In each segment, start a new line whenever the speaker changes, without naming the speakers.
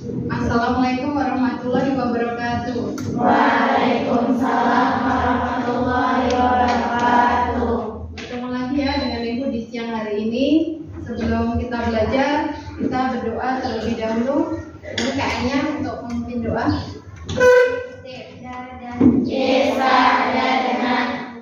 Assalamualaikum warahmatullahi wabarakatuh.
Waalaikumsalam warahmatullahi wabarakatuh.
Bertemu lagi ya dengan Ibu di siang hari ini. Sebelum kita belajar, kita berdoa terlebih dahulu. Ini kayaknya untuk memimpin doa.
Kita dengan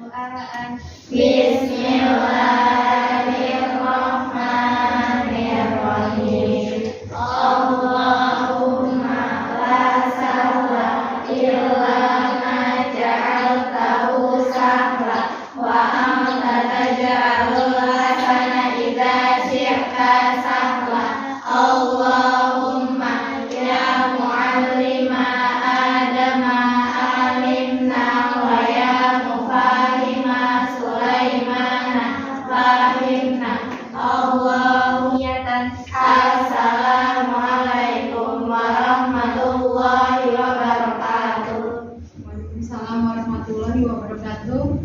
Bismillahirrahmanirrahim. Allahumma la sahla illa ma ja'altahu sahla wa anta taj'alul hasana idza syi'ta sahla. Allahumma ya mu'allima Adama alimna wa ya mufahima Sulaimana fahimna. Assalamualaikum warahmatullahi wabarakatuh.
Waalaikumsalam warahmatullahi wabarakatuh.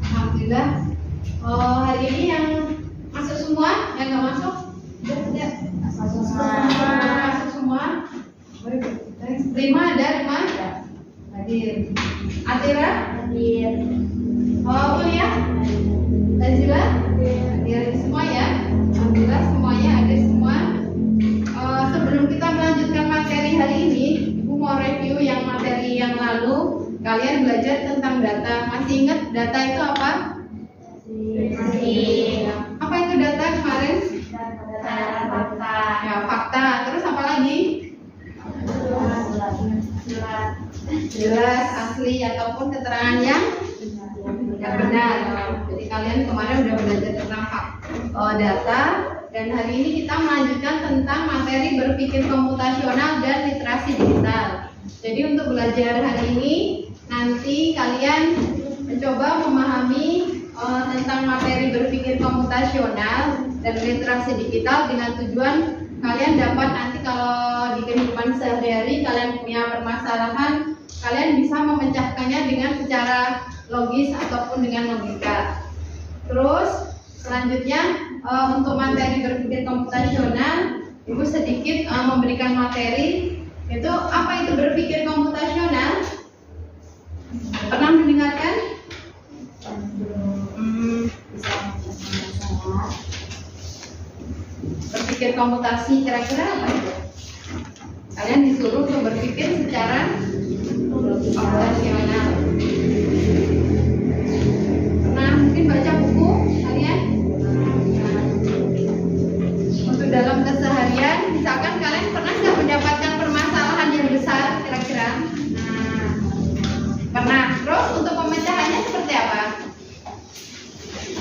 Alhamdulillah. Hari ini yang masuk semua, yang nggak masuk? Tidak. Masuk semua. Rima ada Rima? Hadir. Atira?
Hadir.
Ulia? Nazila? Hadir semua ya. Alhamdulillah semuanya hadir semua. Sebelum kita melanjutkan materi hari ini, Ibu mau review yang materi yang lalu. Kalian belajar tentang data. Masih ingat data itu apa?
Masih.
Apa itu data kemarin?
Fakta.
Ya, fakta. Terus apa lagi? Jelas, asli ataupun keterangan yang benar. Jadi kalian kemarin udah belajar tentang data, dan hari ini kita melanjutkan tentang materi berpikir komputasional dan literasi digital. Jadi untuk belajar hari ini, nanti kalian mencoba memahami tentang materi berpikir komputasional dan literasi digital dengan tujuan kalian dapat nanti kalau di kehidupan sehari-hari kalian punya permasalahan, kalian bisa memecahkannya dengan secara logis ataupun dengan logika. Terus selanjutnya untuk materi berpikir komputasional, Ibu sedikit memberikan materi. Itu apa itu berpikir komputasional? Pernah mendengarkan? Berpikir komputasi kira-kira apa itu? Kalian disuruh untuk berpikir secara komputasional. Pernah mungkin baca buku kalian? Untuk dalam keseharian, misalkan kalian pernah nggak mendapatkan permasalahan yang besar kira-kira? Pernah. Terus untuk pemecahannya seperti apa?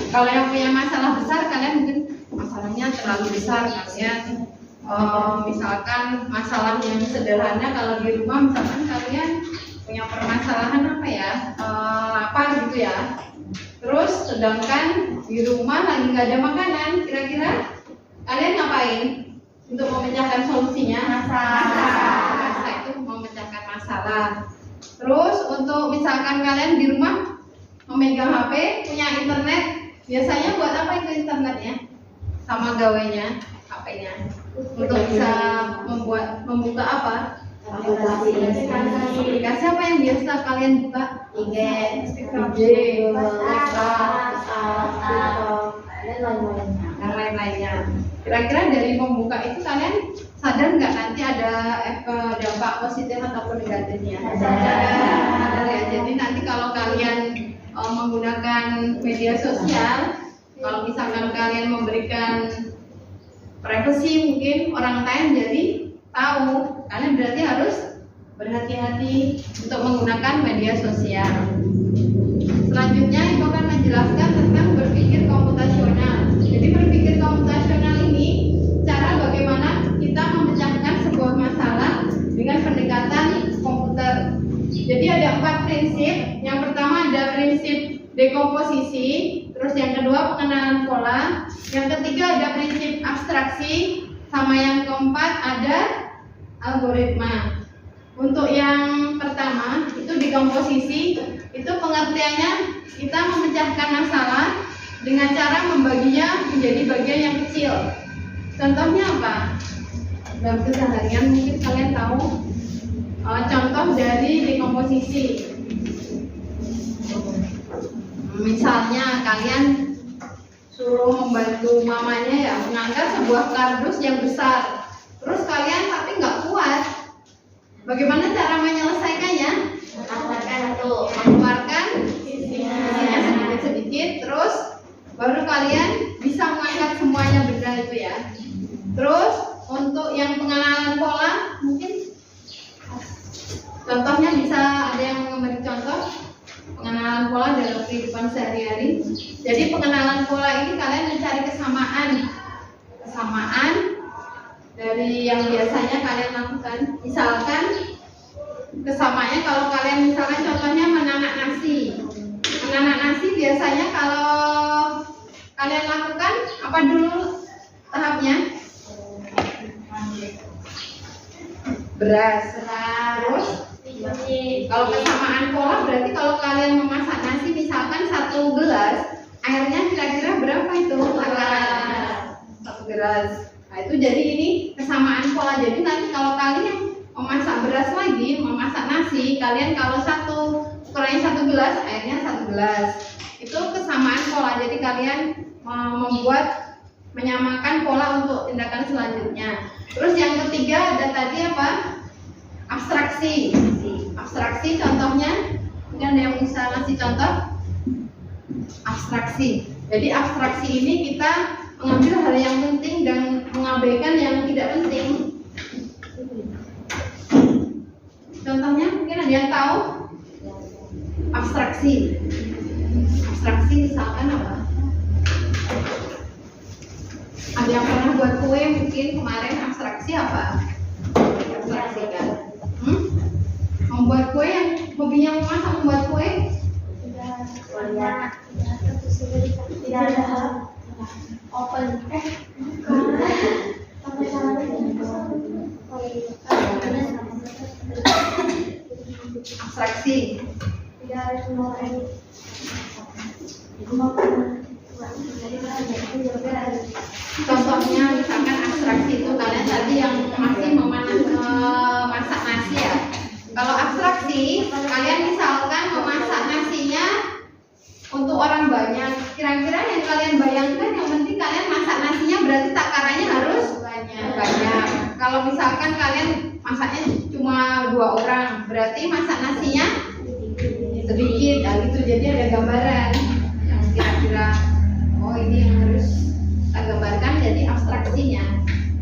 Kalau yang punya masalah besar, kalian mungkin masalahnya terlalu besar, kalian misalkan masalah yang sederhana. Kalau di rumah misalkan kalian punya permasalahan apa ya, lapar gitu ya. Terus sedangkan di rumah lagi nggak ada makanan, kira-kira kalian ngapain untuk memecahkan solusinya? Masak itu memecahkan masalah. Terus untuk misalkan kalian di rumah memegang HP, punya internet, biasanya buat apa itu internetnya? Sama gawainya, HP-nya. Untuk bisa membuka apa? Aplikasi apa yang biasa kalian buka? IG, dan lain-lainnya. Kira-kira dari membuka itu kalian sadar nggak nanti ada dampak positif ataupun negatifnya? Sadar ya. Jadi nanti kalau kalian menggunakan media sosial, kalau misalkan kalian memberikan privasi, mungkin orang lain jadi tahu. Kalian berarti harus berhati-hati untuk menggunakan media sosial. Selanjutnya Ibu akan menjelaskan tentang berpikir komputasional. Jadi berpikir komputasional ini cara bagaimana kita memecahkan sebuah masalah dengan pendekatan komputer. Jadi ada 4 prinsip. Yang pertama ada prinsip dekomposisi, terus yang kedua pengenalan pola, yang ketiga ada prinsip abstraksi, sama yang keempat ada algoritma. Untuk yang pertama itu dekomposisi, itu pengertiannya kita memecahkan masalah dengan cara membaginya menjadi bagian yang kecil. Contohnya apa? dalam keseharian mungkin kalian tahu contoh dari dekomposisi. Misalnya kalian suruh membantu mamanya ya mengangkat sebuah kardus yang besar, terus kalian tapi nggak kuat. Bagaimana cara menyelesaikannya? Mengeluarkan isinya sedikit-sedikit, terus baru kalian bisa mengangkat semuanya benda itu ya. Terus untuk yang pengenalan pola, mungkin contohnya bisa ada yang memberi contoh pengenalan pola dalam kehidupan sehari-hari. Jadi pengenalan pola ini kalian mencari kesamaan dari yang biasanya kalian lakukan. Misalkan kesamaannya kalau kalian misalkan contohnya menanak nasi. Menanak nasi biasanya kalau kalian lakukan apa dulu tahapnya? Beras. Terus kalau kesamaan pola berarti kalau kalian memasak nasi misalkan 1 gelas, airnya kira-kira berapa itu? 1 gelas. Nah itu jadi ini kesamaan pola. Jadi nanti kalau kalian memasak beras lagi, memasak nasi, kalian kalau ukurannya 1 gelas, airnya 1 gelas. Itu kesamaan pola. Jadi kalian menyamakan pola untuk tindakan selanjutnya. Terus yang ketiga ada tadi apa? Abstraksi. Abstraksi contohnya, mungkin ada yang bisa ngasih contoh? Abstraksi. Jadi abstraksi ini kita mengambil hal yang penting dan mengabaikan yang tidak penting. Contohnya mungkin ada yang tahu? Abstraksi. Abstraksi misalkan apa? Ada yang pernah buat kue mungkin kemarin, abstraksi apa? Abstraksikan. Membuat kue, yang hobinya memasak membuat kue?
Tidak ada open.
Abstraksi.
Tidak ada semua ini.
Contohnya misalkan abstraksi itu kalian tadi yang masih memasak nasi ya. Kalau abstraksi kalian misalkan memasak nasinya untuk orang banyak, kira-kira yang kalian bayangkan yang penting kalian masak nasinya berarti takarannya harus banyak. Kalau misalkan kalian masaknya cuma 2 orang, berarti masak nasinya sedikit. Nah gitu, jadi ada gambaran yang kira-kira oh ini yang harus kita gambarkan, jadi abstraksinya.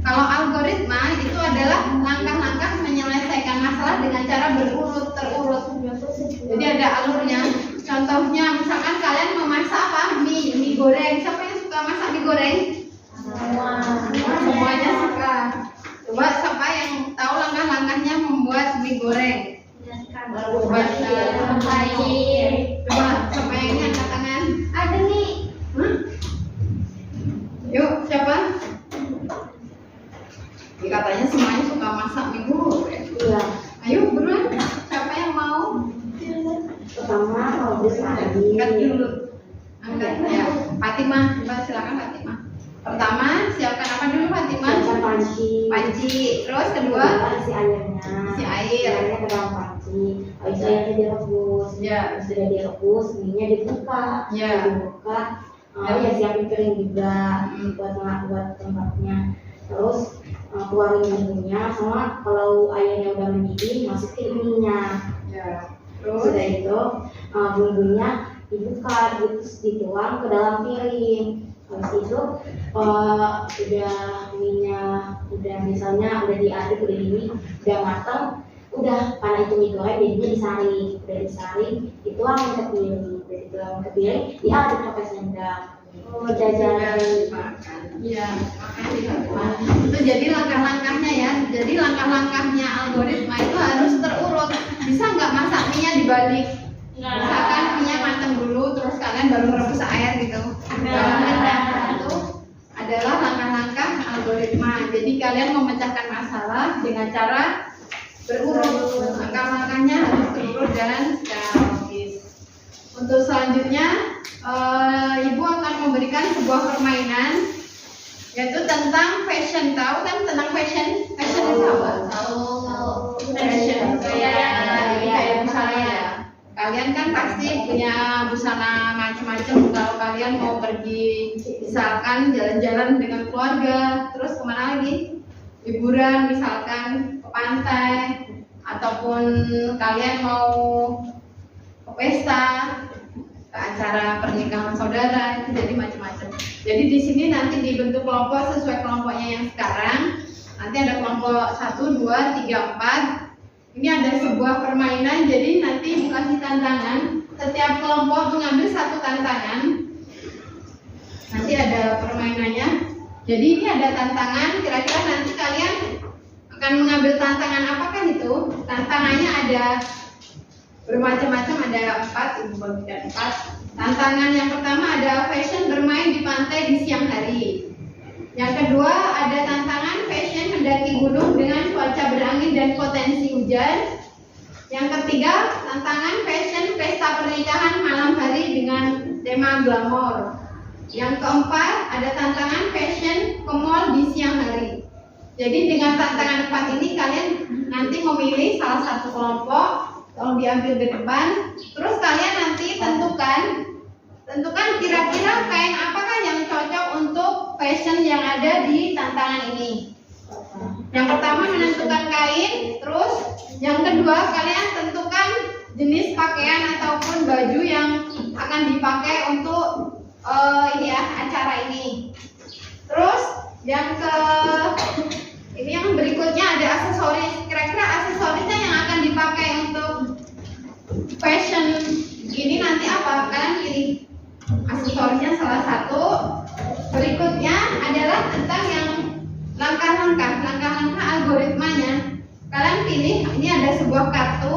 Kalau algoritma itu adalah langkah-langkah menyelesaikan masalah dengan cara terurut. Jadi ada alurnya. Contohnya misalkan kalian memasak apa? Mie goreng. Siapa yang suka masak mie goreng? Semuanya suka. Coba siapa yang tahu langkah-langkahnya membuat mie goreng? Coba siapa yang ini angkat tangan?
Ada nih.
Yuk siapa? Katanya semuanya suka masak mie goreng.
Iya.
Ayo buruan, siapa yang mau?
Pertama kalau bisa
Angkat dulu. Angkat ya. Fatimah, coba silakan Fatimah. Pertama, siapkan apa dulu Fatimah?
siapkan
Panci. Terus kedua?
isi airnya.
Isi air.
Airnya ke dalam panci. Habis itu airnya direbus.
Ya.
Habis sudah direbus, minyak dibuka.
Ya.
Dibuka. Ya siapin piring juga buat tempatnya. Terus keluarin bumbunya, sama kalau airnya udah mendidih masukin minyak.
Ya.
Terus sudah itu bumbunya dibuka, terus dituang ke dalam piring. Habis itu udah minyak, udah misalnya udah diaduk, udah ini, udah matang, udah karena itu mie goreng jadinya disaring, udah disaring, dituang ke piring, udah dituang ke piring, diaduk pakai sendok. Jajanan
makan. Iya, makasih Fatimah. Itu jadi langkah-langkahnya ya. Jadi langkah-langkahnya algoritma itu harus terurut. Bisa nggak masak mie-nya dibalik? Misalkan mie-nya matang dulu, terus kalian baru merebus air gitu. Itu adalah langkah-langkah algoritma. Jadi kalian memecahkan masalah dengan cara berurut. Langkah-langkahnya harus terurut dan secara logis. Untuk selanjutnya, Ibu akan memberikan sebuah permainan yaitu tentang fashion. Tahu kan tentang fashion? Fashion itu apa? Fashion kayak busana ya. Kalian kan pasti punya busana macam-macam. Kalau kalian mau pergi misalkan jalan-jalan dengan keluarga, terus kemana lagi? Liburan misalkan ke pantai, ataupun kalian mau ke pesta, ke acara pernikahan saudara, itu jadi macam-macam. Jadi di sini nanti dibentuk kelompok sesuai kelompoknya yang sekarang. Nanti ada kelompok 1, 2, 3, 4. Ini ada sebuah permainan, jadi nanti dikasih tantangan. Setiap kelompok mengambil satu tantangan. Nanti ada permainannya. Jadi ini ada tantangan. Kira-kira nanti kalian akan mengambil tantangan apa kan itu? Tantangannya ada bermacam-macam, ada 4, ibu bagikan 4. Tantangan yang pertama ada fashion bermain di pantai di siang hari. Yang kedua ada tantangan fashion mendaki gunung dengan cuaca berangin dan potensi hujan. Yang ketiga tantangan fashion pesta pernikahan malam hari dengan tema glamor. Yang keempat ada tantangan fashion ke mall di siang hari. Jadi dengan tantangan 4 ini kalian nanti memilih salah satu kelompok, tolong diambil ke depan. Terus kalian nanti tentukan kira-kira kain apakah yang cocok untuk fashion yang ada di tantangan ini. Yang pertama menentukan kain, terus yang kedua kalian tentukan jenis pakaian ataupun baju yang akan dipakai untuk ini ya, acara ini. Terus yang berikutnya ada aksesoris. Kira-kira aksesorisnya yang akan dipakai untuk fashion ini nanti apa? Kalian pilih aksesorisnya salah satu. Berikutnya adalah tentang yang langkah-langkah algoritmanya. Kalian pilih, ini ada sebuah kartu.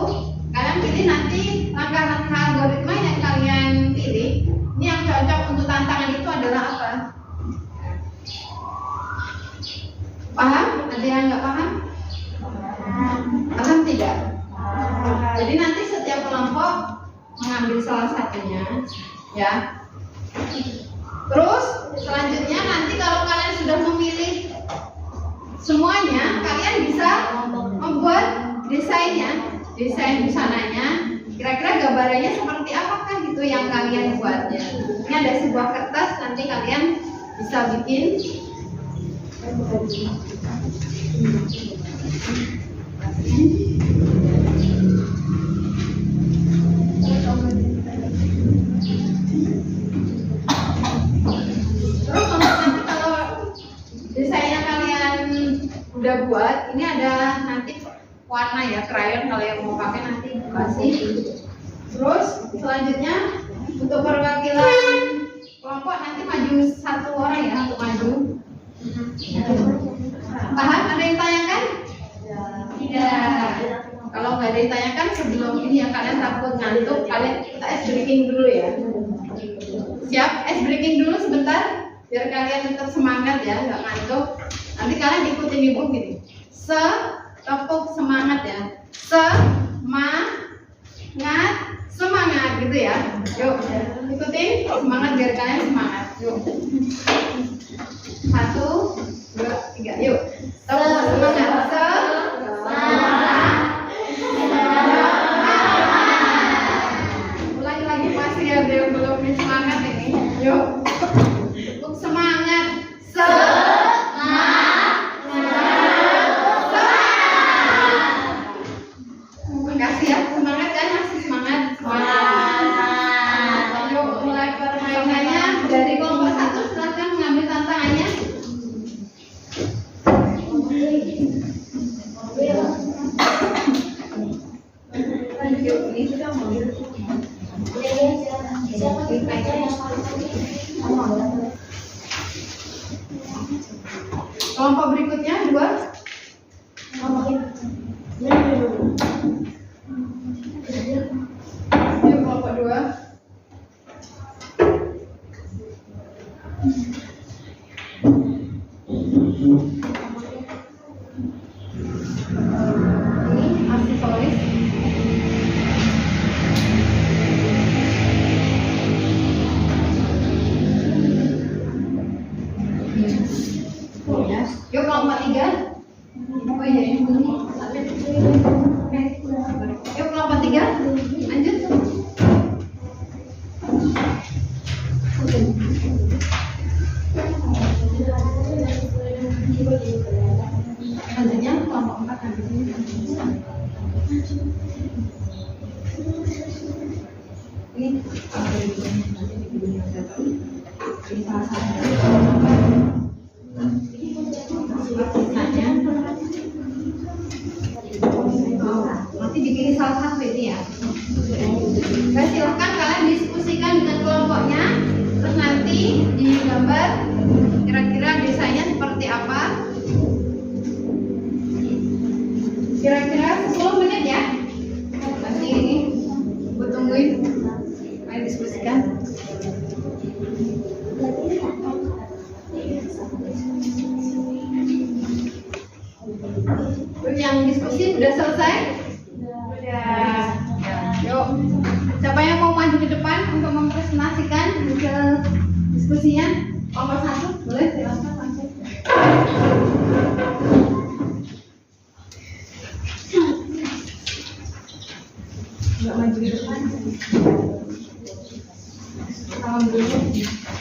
Kalian pilih nanti langkah-langkah algoritma yang kalian pilih. Ini yang cocok untuk tantangan itu adalah apa? Paham? Ada yang nggak paham? Paham tidak? Jadi nanti setiap kelompok mengambil salah satunya, ya. Terus selanjutnya nanti kalau kalian sudah memilih semuanya, kalian bisa membuat desain busananya. Kira-kira gambarannya seperti apakah gitu yang kalian buatnya? Ini ada sebuah kertas, nanti kalian bisa bikin. Terus nanti kalau desainnya kalian udah buat, ini ada nanti warna ya, krayon kalau yang mau pakai nanti kasih. Terus selanjutnya untuk perwakilan kelompok nanti maju satu orang ya, untuk maju. Paham? Ada yang tanyakan? Tidak. Kalau nggak ada yang tanyakan sebelum ini ya, kalian takut ngantuk, kalian kita ice breaking dulu ya. Siap? Ice breaking dulu sebentar biar kalian tetap semangat ya, nggak ngantuk. Nanti kalian ikutin ibu gini. Tepuk semangat ya. Semangat gitu ya. Yuk, ikutin semangat biar kalian semangat. Yuk. 1, 2, 3, yuk. Tepuk semangat. Ulangi lagi masih ada yang belum semangat ini. Yuk. Tepuk semangat. Makasih ya, semangat kan, masih semangat. Yuk mulai permainannya dari kelompok 1, silakan mengambil tantangannya. Kelompok berikutnya 2. Yuk kelompok 2. Ini aksesoris. Yuk kelompok 3. Oh iya, yang bunyi. Yuk kelompok 3. Lanjut. Selanjutnya kelompok 4 habis ini. Ini salah satu sisanya nanti dipilih salah satu itu ya. Nah, silahkan kalian diskusikan dengan kelompoknya, terus nanti digambar kira-kira desainnya seperti apa. Kira-kira 10 menit ya. Nanti ini gue tungguin. Ayo diskusikan. Yang diskusi udah selesai? Udah. Yuk. Siapa yang mau maju ke depan untuk mempresentasikan hasil diskusinya? Kelompok 1, boleh silakan langsung. Nggak maju ke depan.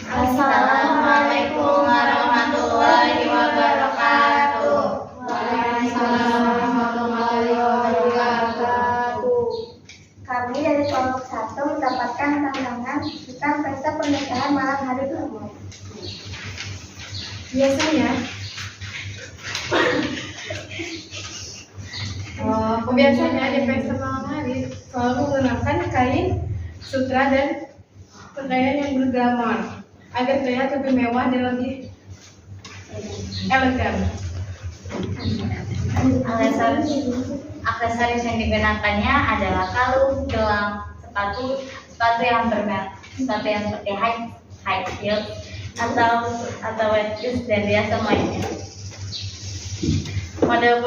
Assalamualaikum warahmatullahi wabarakatuh.
Waalaikumsalam warahmatullahi wabarakatuh.
Kami dari kelompok 1 mendapatkan tantangan tentang pesta pernikahan malam hari perempuan.
Biasanya biasanya di pesta malam hari selalu menggunakan kain sutra dan pakaian yang berglamor agar terlihat lebih mewah dan lebih elegan.
Aksesoris yang digunakannya adalah kalung, gelang, sepatu yang bermerek, sepatu yang seperti high heels atau wet shoes dan riasan lainnya. Model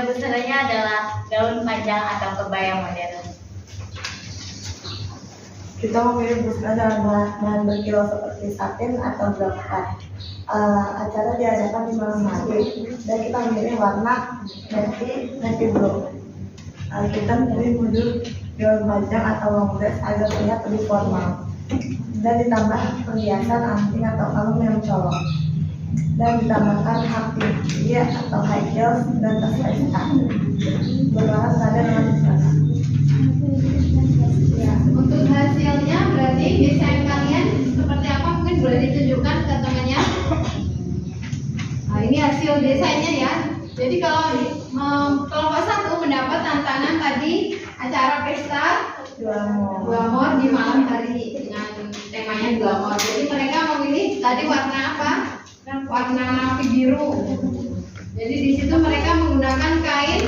busanya adalah gaun panjang atau kebaya modern.
Kita memilih busana dengan bahan berkilau seperti satin atau brokat. Acara diadakan di malam hari dan kita memilih warna navy blue. Kita memilih model gaun panjang atau long dress agar terlihat lebih formal dan ditambah perhiasan anting atau kalung yang colok dan ditambahkan hak tinggi atau high heels dan tas pesta berbahan sadar dengan busana.
Untuk hasilnya berarti desain kalian seperti apa, mungkin boleh ditunjukkan ke temannya. Nah, ini hasil desainnya ya. Jadi kalau kelompok 1 mendapat tantangan tadi acara pesta glamor di malam hari dengan temanya glamor. Jadi mereka memilih tadi warna apa? Warna biru. Jadi di situ mereka menggunakan kain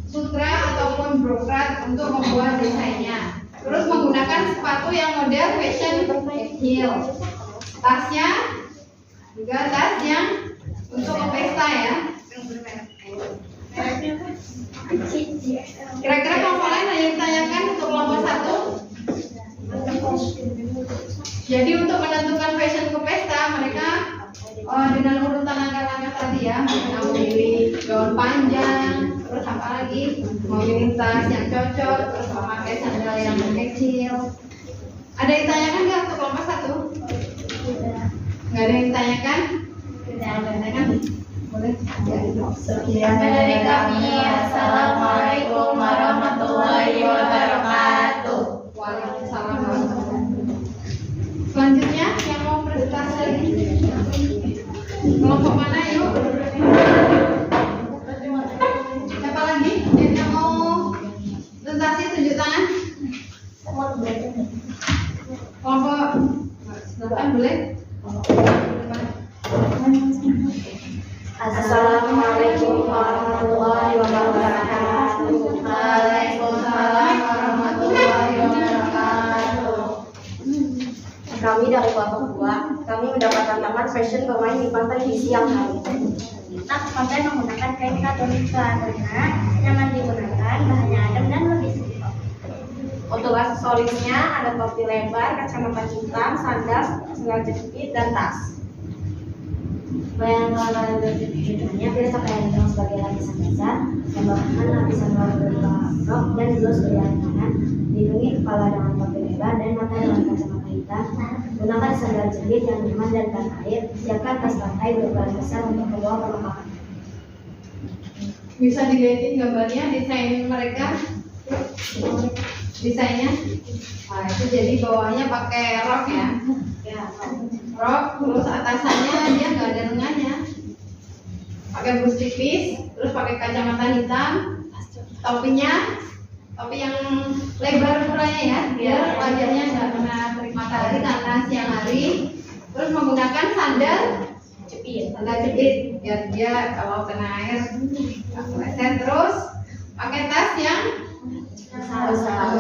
sutra ataupun brokat untuk membuat desainnya. Terus menggunakan sepatu yang model fashion heel. Tasnya juga tas yang untuk ke pesta ya. Kira-kira kelompok lain ada yang ditanyakan untuk kelompok 1? Jadi untuk menentukan fashion ke pesta mereka dengan urutan langkah-langkah tadi ya, mereka memilih gaun panjang, terus apa lagi, memilih tas yang cocok, terus memakai sandal yang kecil. Ada yang ditanyakan nggak untuk kelompok 1? Nggak ada yang ditanyakan? Tidak ada yang ditanyakan? Boleh?
Sekian
dari kami. Assalamualaikum warahmatullahi wabarakatuh.
Waalaikumsalam warahmatullahi wabarakatuh. Selanjutnya yang mau presentasi lagi, kelompok mana yuk? Siapa lagi yang mau presentasi, tunjuk tangan. Kelompok silakan boleh.
Assalamualaikum warahmatullahi wabarakatuh.
Waalaikumsalam warahmatullahi wabarakatuh.
Kami dari kelompok 2, kami mendapat tantangan fashion bermain di pantai di siang hari.
Kita ke pantai menggunakan kain katun karena nyaman digunakan, bahannya adem dan lebih simpel.
Untuk aksesorisnya ada topi lebar, kacamata hitam, sandal jepit dan tas. Bayangan kalau kalian berpikirnya, pilih pakaian yang sebagai lapisan dasar, tambahkan lapisan bawah berupa rok dan blus berjalan kanan, dilindungi kepala dengan topi lebar dan mata dengan kacamata hitam. Gunakan sandal jepit yang nyaman dan tahan air. Siapkan tas pakai berukuran besar untuk membawa perlengkapan.
Bisa dilihatin gambarnya, desain mereka, desainnya. Nah, itu jadi bawahnya pakai rok ya. Rok, terus atasannya dia nggak ada lengannya. Pakai blus tipis, terus pakai kacamata hitam, topinya topi yang lebar ukurannya ya, biar wajahnya nggak kena terik matahari karena siang hari. Terus menggunakan sandal jepit, biar dia kalau kena air nggak meleset. Terus pakai tas yang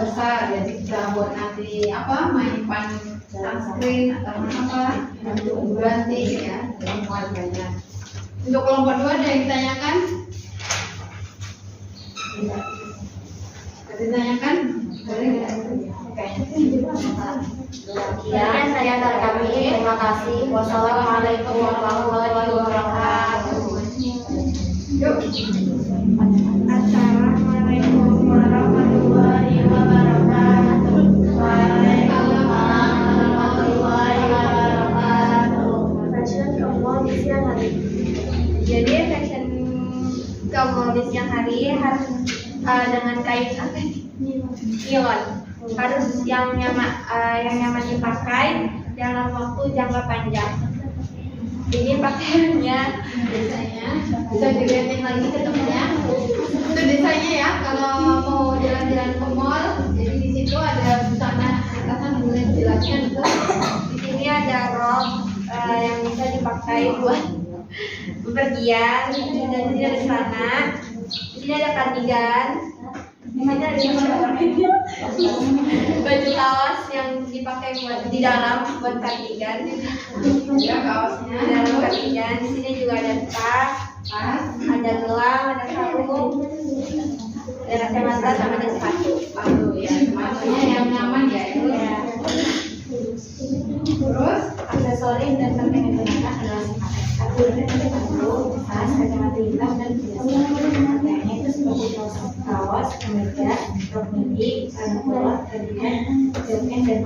besar, jadi bisa buat nanti apa main pan sunscreen atau apa untuk ganti ya, jadi muat banyak. Untuk kelompok 2 ada yang ditanyakan? Ditanyakan? Boleh nggak?
Sekian saya dari kami. Terima kasih. Wassalamualaikum warahmatullahi wabarakatuh.
Yuk.
Assalamualaikum warahmatullahi wabarakatuh.
Waalaikumsalam
warahmatullahi wabarakatuh. Fashion kaum di siang hari. Jadi fashion kaum di siang hari harus dengan kain apa nih? Nilon. Harus yang nyaman dipakai dalam waktu jangka panjang. Jadi pakaiannya
Desainnya bisa dilihatin lagi ketemunya. Itu desainnya ya, kalau mau jalan-jalan ke mall, jadi di situ ada busana atasan, boleh dijelaskan itu.
di sini ada rok yang bisa dipakai buat bepergian, dan di ada celana. Di sini ada kardigan. Di sini ada baju kaos yang dipakai buat di dalam buat kardigan.
Ya kaosnya.
Di dalam kardigan. Di sini juga ada tas, ada gelang, ada sarung, ada kacamata sama ada sepatu.
Sepatu ya, sepatunya yang nyaman ya itu. Terus
Aksesori dan penting digunakan adalah sepatu, tas, kacamata hitam dan biasa. Pakaiannya itu seperti kaos, kemeja, rok midi, celana polos, kardigan, jaket dan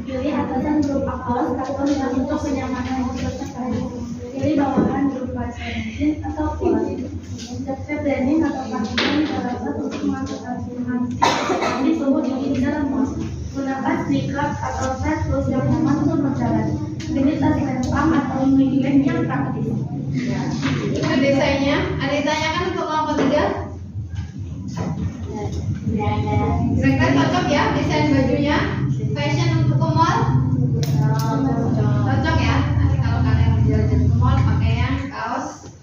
Pilih atasan berupa kaos karton dan untuk kenyamanan berpakaian. Pilih bawahan berupa jeans atau polo. Jaket denim atau pakaian terasa untuk mengantisipasi kondisi suhu dingin di dalam kos. Gunakan sneakers atau set terus yang nyaman untuk berjalan. Pilih tas lempang atau sneakers yang praktis.
itu desainnya. Ada yang ditanyakan untuk kelompok 3? Kira-kira cocok ya desain bajunya? Fashion untuk ke mall? Cocok ya. Nanti kalau kalian mau jalan-jalan ke mall pakai yang kaos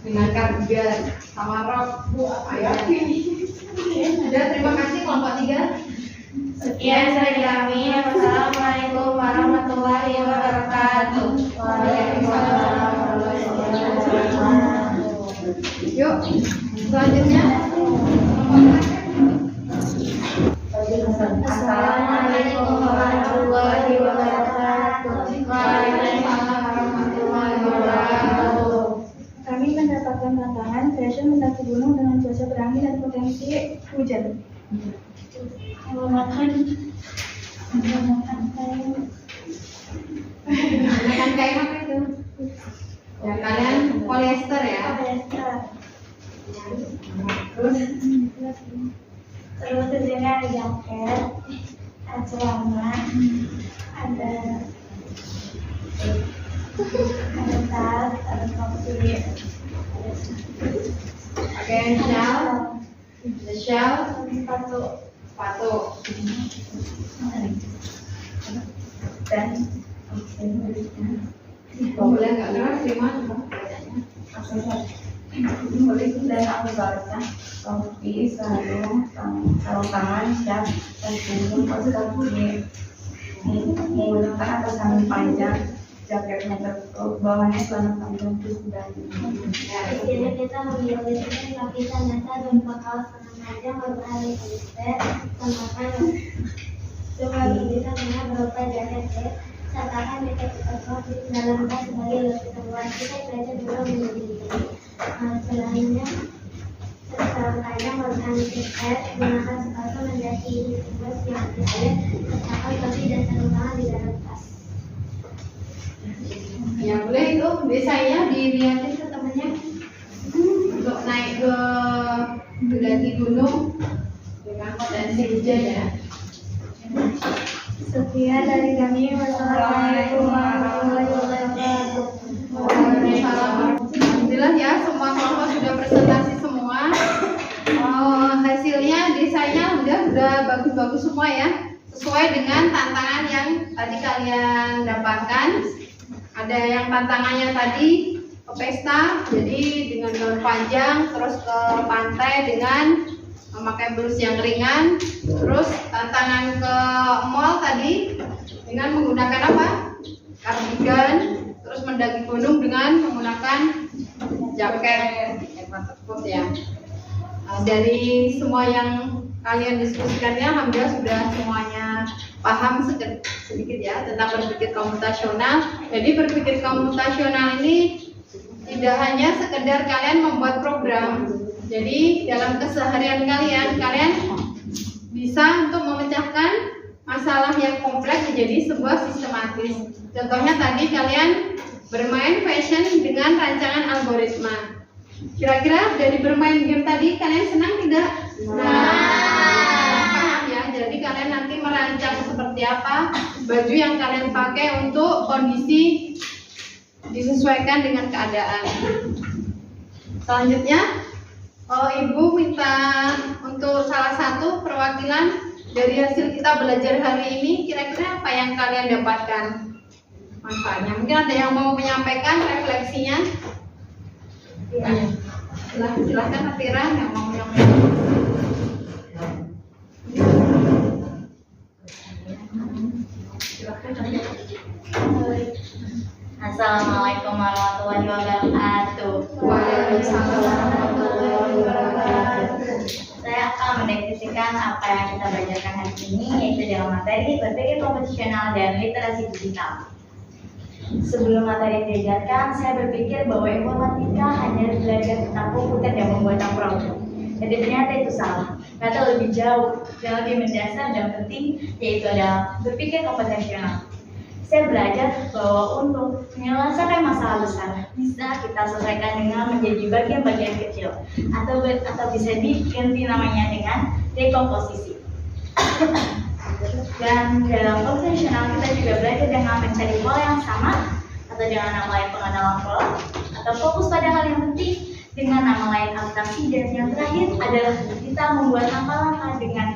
dengan kardigan sama rok. Ayo. Sudah, terima kasih kelompok 3.
Sekian dari kami. Wassalamualaikum warahmatullahi wabarakatuh.
Waalaikumsalam warahmatullahi wabarakatuh. Yuk, selanjutnya.
Assalamualaikum warahmatullahi wabarakatuh.
Waalaikumsalam warahmatullahi wabarakatuh.
Kami mendapatkan tantangan fashion mendaki gunung dengan cuaca berangin dan potensi hujan. Menggunakan
Dengan kain apa itu? Ya kalian polyester ya. Terus
Terus di sini ada jaket, ada celana, ada tas, ada topi,
pakai shawl,
sepatu,
sepatu.
dan
Boleh nggak keras gimana?
Boleh dan aksesorisnya topi, sarung tangan, jas, dan punggung, kaos kaki. Menggunakan atasan panjang, jaketnya tertutup, bawahnya celana panjang terus dan
di sini kita memilih lapisan dasar berupa kaos lengan panjang berbahan polister, tambahkan juga bisa dengan berupa jaket jet, katakan metode dalam tes sebagai ketentuan kita belajar dulu menjadi selainnya serangkaian menghasilkan gunakan sepatu menjadi tugas yang tidak tercapai topi dan sarung tangan di dalam tas.
Ya boleh itu biasanya dilihatin ke temennya untuk naik ke mendaki gunung dengan potensi hujan ya.
Sekian dari kami. Wassalamualaikum warahmatullahi wabarakatuh.
Alhamdulillah ya, semua kelompok sudah presentasi semua. Hasilnya desainnya udah bagus-bagus semua ya, sesuai dengan tantangan yang tadi kalian dapatkan. Ada yang tantangannya tadi ke pesta, jadi dengan gaun panjang, terus ke pantai dengan memakai blus yang ringan. Terus tantangan ke mall tadi dengan menggunakan apa? Kardigan. Terus mendaki gunung dengan menggunakan jaket waterproof ya. Dari semua yang kalian diskusikan ya, alhamdulillah sudah semuanya paham sedikit ya tentang berpikir komputasional. Jadi berpikir komputasional ini tidak hanya sekedar kalian membuat program. Jadi dalam keseharian kalian bisa untuk memecahkan masalah yang kompleks menjadi sebuah sistematis. Contohnya tadi kalian bermain fashion dengan rancangan algoritma. Kira-kira dari bermain game tadi kalian senang tidak? Paham ya. Jadi kalian nanti merancang seperti apa baju yang kalian pakai untuk kondisi disesuaikan dengan keadaan. Selanjutnya, Ibu minta untuk salah satu perwakilan dari hasil kita belajar hari ini, kira-kira apa yang kalian dapatkan manfaatnya? Mungkin ada yang mau menyampaikan refleksinya? Ya. Silahkan Atira yang mau menyampaikan.
Assalamualaikum warahmatullahi wabarakatuh.
Waalaikumsalam warahmatullahi wabarakatuh.
Saya akan mendeskripsikan apa yang kita belajarkan hari ini, yaitu dalam materi berpikir komputasional dan literasi digital. Sebelum materi diajarkan, saya berpikir bahwa informatika hanya belajar tentang komputer dan membuat program. Jadi ternyata itu salah. Kata lebih jauh dan lebih mendasar dan penting, yaitu adalah berpikir komputasional. Saya belajar bahwa untuk menyelesaikan masalah besar bisa kita selesaikan dengan menjadi bagian-bagian kecil atau bisa diganti namanya dengan dekomposisi. Dan dalam komputasional kita juga belajar dengan mencari pola yang sama atau dengan nama lain pengenalan pola atau fokus pada hal yang penting dengan nama lain abstraksi, dan yang terakhir adalah kita membuat langkah-langkah dengan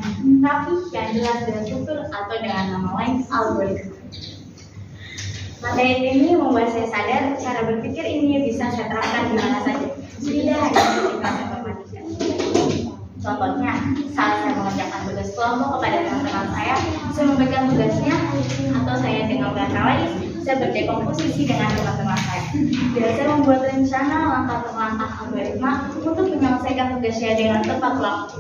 rapi yang jelas dan struktur atau dengan nama lain algoritma. Materi ini membuat saya sadar cara berpikir ini bisa saya terapkan di mana saja, tidak hanya di kelas informatika. Contohnya, saat saya mengerjakan tugas kelompok kepada teman-teman saya memberikan tugasnya, atau saya dengan bahasa lain, saya berdekomposisi dengan teman-teman saya. Dan saya membuat rencana langkah per langkah algoritma untuk menyelesaikan tugasnya dengan tepat waktu.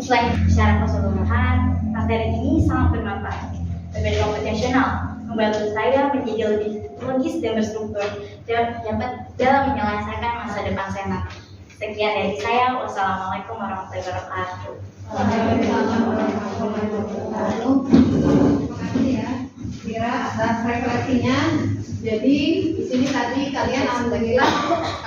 Selain secara keseluruhan, materi ini sangat bermanfaat. Berpikir komputasional membantu saya menjadi lebih logis dan berstruktur dan dapat dalam menyelesaikan masa depan saya nanti. Sekian dari saya. Wassalamualaikum warahmatullahi wabarakatuh.
Waalaikumsalam warahmatullahi wabarakatuh. Terima kasih ya, Mira, atas refleksinya. Jadi di sini tadi kalian alhamdulillah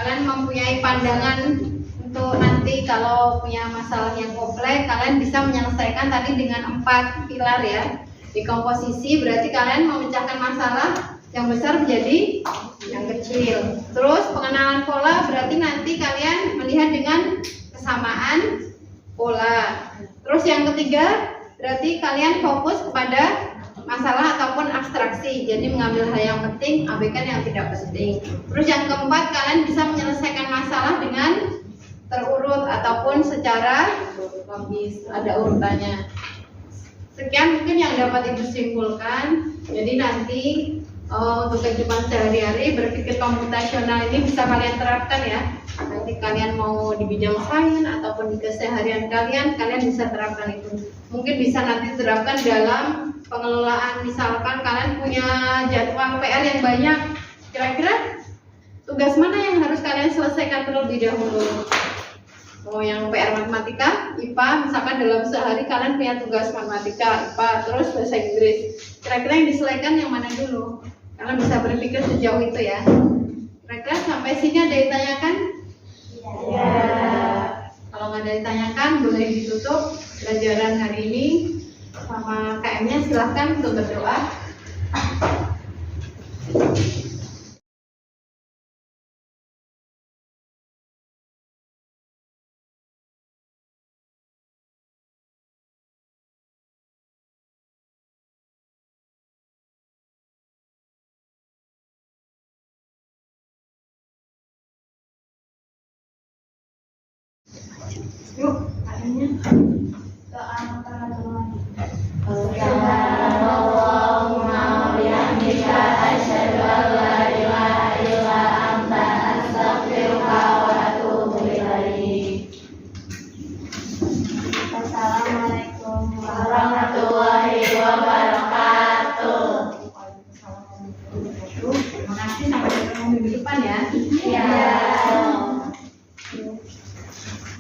kalian mempunyai pandangan untuk nanti kalau punya masalah yang kompleks kalian bisa menyelesaikan tadi dengan 4 pilar ya. Di komposisi berarti kalian memecahkan masalah yang besar menjadi yang kecil. Terus pengenalan pola berarti nanti kalian melihat dengan kesamaan pola. Terus yang ketiga berarti kalian fokus kepada masalah ataupun abstraksi. Jadi mengambil hal yang penting, abaikan yang tidak penting. Terus yang keempat kalian bisa menyelesaikan masalah dengan terurut ataupun secara logis, ada urutannya. Sekian mungkin yang dapat Ibu simpulkan. Jadi nanti untuk kehidupan sehari-hari berpikir komputasional ini bisa kalian terapkan ya. Nanti kalian mau di bidang sains ataupun di keseharian kalian bisa terapkan itu. Mungkin bisa nanti terapkan dalam pengelolaan, misalkan kalian punya jadwal PR yang banyak, kira-kira tugas mana yang harus kalian selesaikan terlebih dahulu? Oh, yang PR matematika, IPA, misalkan dalam sehari kalian punya tugas matematika, IPA, terus bahasa Inggris. Kira-kira yang diselesaikan yang mana dulu? Kalian bisa berpikir sejauh itu ya. Kira-kira sampai sini ada yang ditanyakan?
Ya.
Kalau nggak ada yang ditanyakan, boleh ditutup pelajaran hari ini. Sama KM-nya silahkan untuk berdoa. Yuk, KM-nya.
Doa peraturan.
Allahumma wa bihamdika asyhadu an la ilaha illa anta astaghfiruka wa atubu ilaik.
Assalamualaikum
Warahmatullahi wabarakatuh.
Terima kasih, sampai ketemu minggu depan ya.
Ya.